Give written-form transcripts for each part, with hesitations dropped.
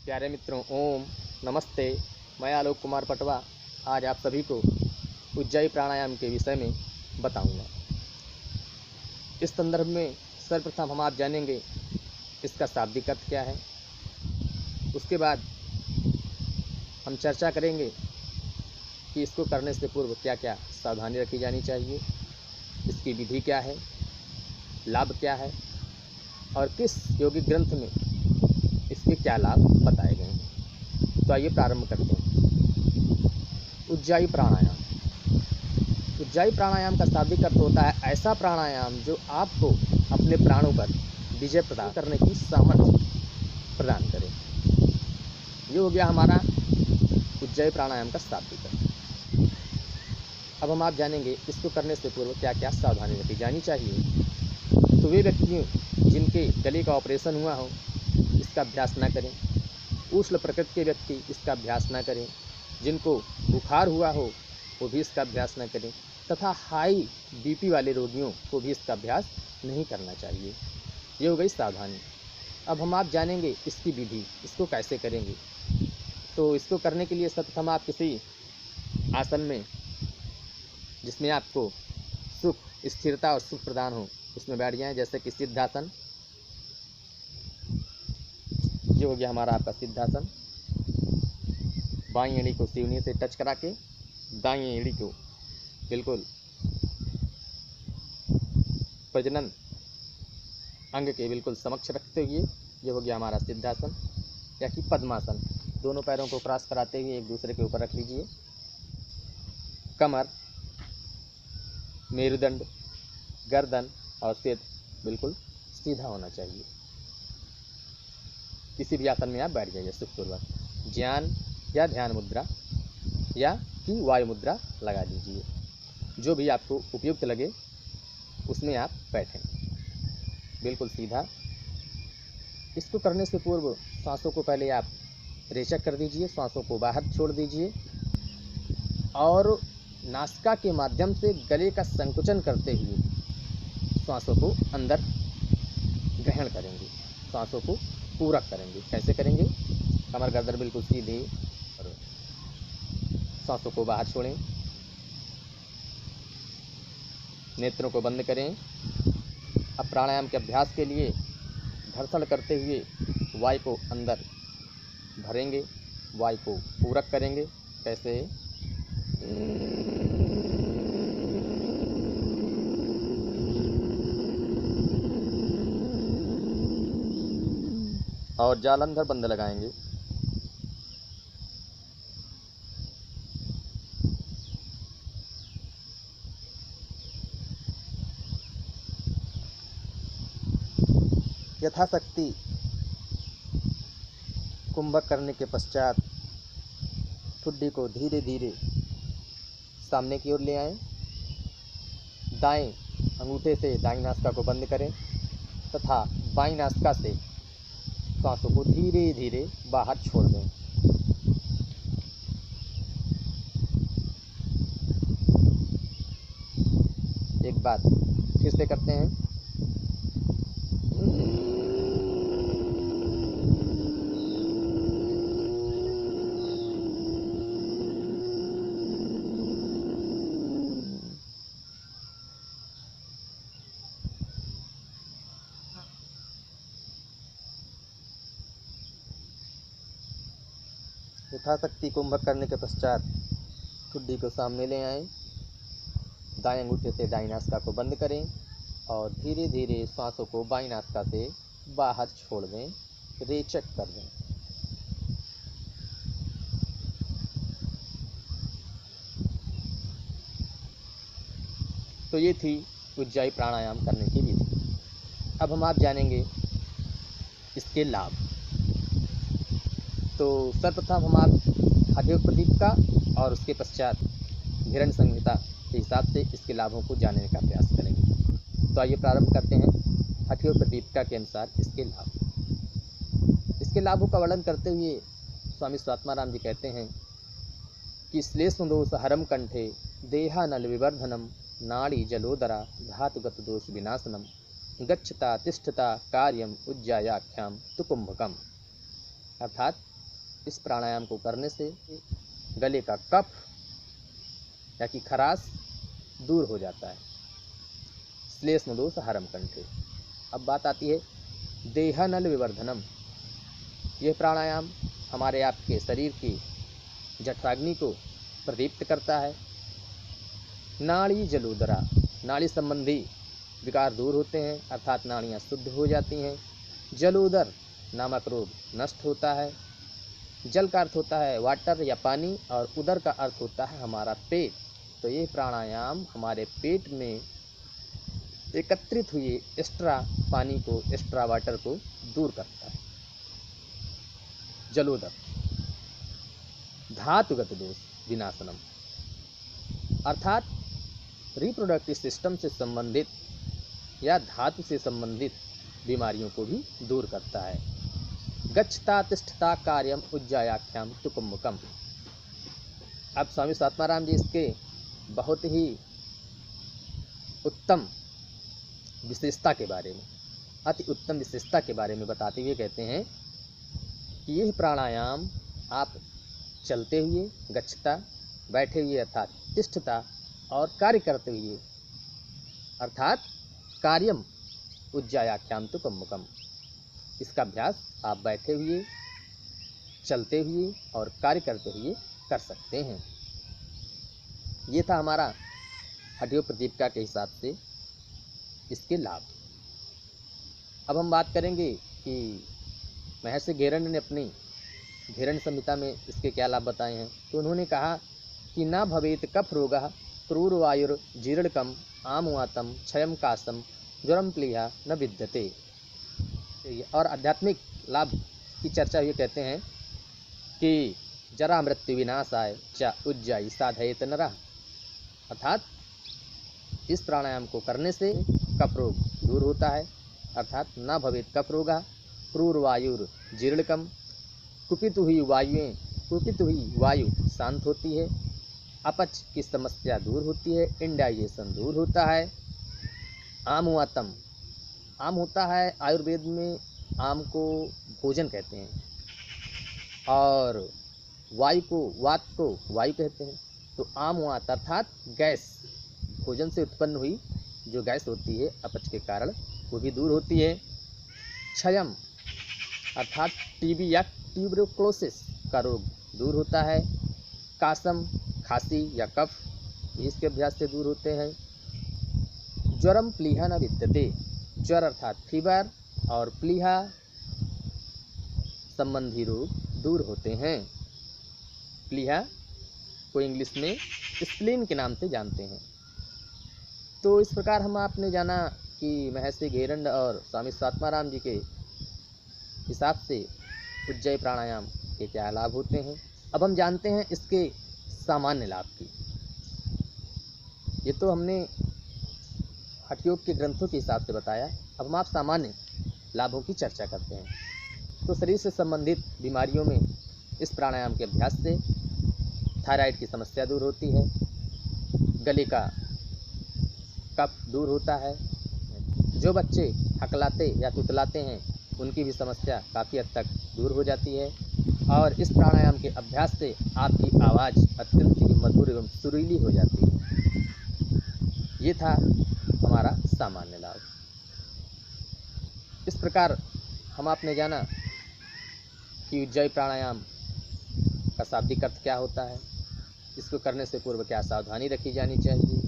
प्यारे मित्रों, ओम नमस्ते। मैं आलोक कुमार पटवा आज आप सभी को उज्जाई प्राणायाम के विषय में बताऊंगा। इस संदर्भ में सर्वप्रथम हम आप जानेंगे इसका शाब्दिक अर्थ क्या है। उसके बाद हम चर्चा करेंगे कि इसको करने से पूर्व क्या क्या सावधानी रखी जानी चाहिए, इसकी विधि क्या है, लाभ क्या है और किस योगिक ग्रंथ में इसके क्या लाभ बताए गए हैं। तो आइए प्रारंभ करते हैं। उज्जाई प्राणायाम। उज्जाई प्राणायाम का शाब्दिक अर्थ होता है ऐसा प्राणायाम जो आपको अपने प्राणों पर विजय प्रदान करने की सामर्थ्य प्रदान करे। ये हो गया हमारा उज्जाई प्राणायाम का शाब्दिक अर्थ। अब हम आप जानेंगे इसको करने से पूर्व क्या क्या सावधानी रखी जानी चाहिए। तो वे व्यक्ति जिनके गले का ऑपरेशन हुआ हो इसका अभ्यास ना करें। उष्ण प्रकृति के व्यक्ति इसका अभ्यास ना करें। जिनको बुखार हुआ हो वो भी इसका अभ्यास ना करें तथा हाई बीपी वाले रोगियों को भी इसका अभ्यास नहीं करना चाहिए। ये हो गई सावधानी। अब हम आप जानेंगे इसकी विधि, इसको कैसे करेंगे। तो इसको करने के लिए सर्वप्रथम आप किसी आसन में जिसमें आपको सुख, स्थिरता और सुख प्रदान हो उसमें बैठ जाएं, जैसे कि सिद्धासन। ये हो गया हमारा आपका सिद्धासन। बाईं एड़ी को सीवनी से टच करा के दाईं एड़ी को बिल्कुल प्रजनन अंग के बिल्कुल समक्ष रखते हुए ये हो गया हमारा सिद्धासन या कि पद्मासन। दोनों पैरों को क्रॉस कराते हुए एक दूसरे के ऊपर रख लीजिए। कमर, मेरुदंड, गर्दन और सिर बिल्कुल सीधा होना चाहिए। किसी भी आसन में आप बैठ जाइए सुखपूर्वक। ज्ञान या ध्यान मुद्रा या कि वायु मुद्रा लगा लीजिए, जो भी आपको उपयुक्त लगे उसमें आप बैठें बिल्कुल सीधा। इसको करने से पूर्व सांसों को पहले आप रेचक कर दीजिए, सांसों को बाहर छोड़ दीजिए और नासिका के माध्यम से गले का संकुचन करते हुए सांसों को अंदर ग्रहण करेंगे, सांसों को पूरक करेंगे। कैसे करेंगे? कमर गर्दन बिल्कुल सीधी और सांसों को बाहर छोड़ें, नेत्रों को बंद करें। अब प्राणायाम के अभ्यास के लिए घर्षण करते हुए वायु को अंदर भरेंगे, वायु को पूरक करेंगे। कैसे? और जालंधर बंद लगाएंगे। यथाशक्ति कुंभक करने के पश्चात ठुड्डी को धीरे धीरे सामने की ओर ले आएं। दाएं अंगूठे से दाईं नासिका को बंद करें तथा बाईं नासिका से सांसों को धीरे धीरे बाहर छोड़ दें। एक बार फिर से करते हैं। यथाशक्ति कुंभक करने के पश्चात ठुड्डी को सामने ले आएं। दाएं अंगूठे से दाईं नासिका को बंद करें और धीरे धीरे सांसों को बाईं नासिका से बाहर छोड़ दें, रेचक कर दें। तो ये थी उज्जाई प्राणायाम करने की विधि। अब हम आप जानेंगे इसके लाभ। तो सर्वप्रथम हम आप हठयोग प्रदीप का और उसके पश्चात हिरण्य संहिता के हिसाब से इसके लाभों को जानने का प्रयास करेंगे। तो आइए प्रारंभ करते हैं हठयोग प्रदीपिका के अनुसार इसके लाभ। इसके लाभों का वर्णन करते हुए स्वामी स्वात्माराम जी कहते हैं कि श्लेष्म दोष हरम कंठे देहानल विवर्धनम नाड़ी जलोदरा धातुगत दोष विनाशनम गच्छता तिष्ठता कार्यम उज्जायाख्याम तु कुंभकम। अर्थात इस प्राणायाम को करने से गले का कफ या कि खराश दूर हो जाता है। श्लेष्म दोष हरम कंठे। अब बात आती है देहनल विवर्धनम। यह प्राणायाम हमारे आपके शरीर की जठराग्नि को प्रदीप्त करता है। नाड़ी जलोदरा, नाड़ी संबंधी विकार दूर होते हैं, अर्थात नाड़ियाँ शुद्ध हो जाती हैं। जलोदर नामक रोग नष्ट होता है। जल का अर्थ होता है वाटर या पानी, और उदर का अर्थ होता है हमारा पेट। तो ये प्राणायाम हमारे पेट में एकत्रित हुए एक्स्ट्रा पानी को, एक्स्ट्रा वाटर को दूर करता है। जलोदर। धातुगत दोष विनाशनम, अर्थात रिप्रोडक्टिव सिस्टम से संबंधित या धातु से संबंधित बीमारियों को भी दूर करता है। गच्छता तिष्ठता कार्यम उज्जायाख्याम तुकुम्बकम। अब स्वामी स्वात्माराम जी इसके बहुत ही उत्तम विशेषता के बारे में, अति उत्तम विशेषता के बारे में बताते हुए कहते हैं कि यह प्राणायाम आप चलते हुए, गच्छता बैठे हुए अर्थात तिष्ठता, और कार्य करते हुए अर्थात कार्यम उज्जायाख्याम तुकुम्बकम। इसका अभ्यास आप बैठे हुए, चलते हुए और कार्य करते हुए कर सकते हैं। ये था हमारा हठयोग प्रदीपिका के हिसाब से इसके लाभ। अब हम बात करेंगे कि महर्षि घेरण्य ने अपनी घेरण्य संहिता में इसके क्या लाभ बताए हैं। तो उन्होंने कहा कि न भवेत कफ रोगः क्रूरवायुर्जीर्णकम आमवातम क्षयम कासम ज्वरम प्लीहा न विद्यते। और आध्यात्मिक लाभ की चर्चा ये कहते हैं कि जरा मृत्यु विनाशाय च उज्जाई साधयेत नरः, अर्थात इस प्राणायाम को करने से कफ रोग दूर होता है, अर्थात न भवेत कफ रोगः क्रूरवायुर्जीर्णकम, कुपित हुई वायु शांत होती है, अपच की समस्या दूर होती है, इंडाइजेशन दूर होता है। आमवातम, आम होता है आयुर्वेद में, आम को भोजन कहते हैं, और वायु को, वात को वायु कहते हैं। तो आमवात अर्थात गैस, भोजन से उत्पन्न हुई जो गैस होती है अपच के कारण, वो भी दूर होती है। क्षयम अर्थात टीबी या ट्यूबरक्लोसिस का रोग दूर होता है। कासम खांसी या कफ, इसके अभ्यास से दूर होते हैं। ज्वरम प्लीहा न विद्यते, ज्वर अर्थात फीवर और प्लीहा संबंधी रोग दूर होते हैं। प्लीहा को इंग्लिश में स्प्लीन के नाम से जानते हैं। तो इस प्रकार हम आपने जाना कि महर्षि घेरण्य और स्वामी स्वात्माराम जी के हिसाब से उज्जयी प्राणायाम के क्या लाभ होते हैं। अब हम जानते हैं इसके सामान्य लाभ की। ये तो हमने हठयोग के ग्रंथों के हिसाब से बताया। अब हम आप सामान्य लाभों की चर्चा करते हैं। तो शरीर से संबंधित बीमारियों में इस प्राणायाम के अभ्यास से थायराइड की समस्या दूर होती है, गले का कफ दूर होता है, जो बच्चे हकलाते या तुतलाते हैं उनकी भी समस्या काफ़ी हद तक दूर हो जाती है, और इस प्राणायाम के अभ्यास से आपकी आवाज़ अत्यंत ही मधुर एवं सुरीली हो जाती है। ये था हमारा सामान्य लाभ। इस प्रकार हम आपने जाना कि उज्जयी प्राणायाम का शाब्दिक अर्थ क्या होता है, इसको करने से पूर्व क्या सावधानी रखी जानी चाहिए,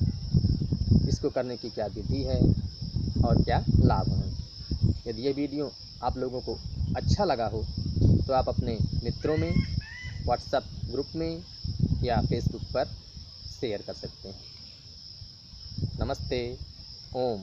इसको करने की क्या विधि है और क्या लाभ हैं। यदि ये वीडियो आप लोगों को अच्छा लगा हो तो आप अपने मित्रों में, व्हाट्सएप ग्रुप में या फेसबुक पर शेयर कर सकते हैं। नमस्ते। ओम।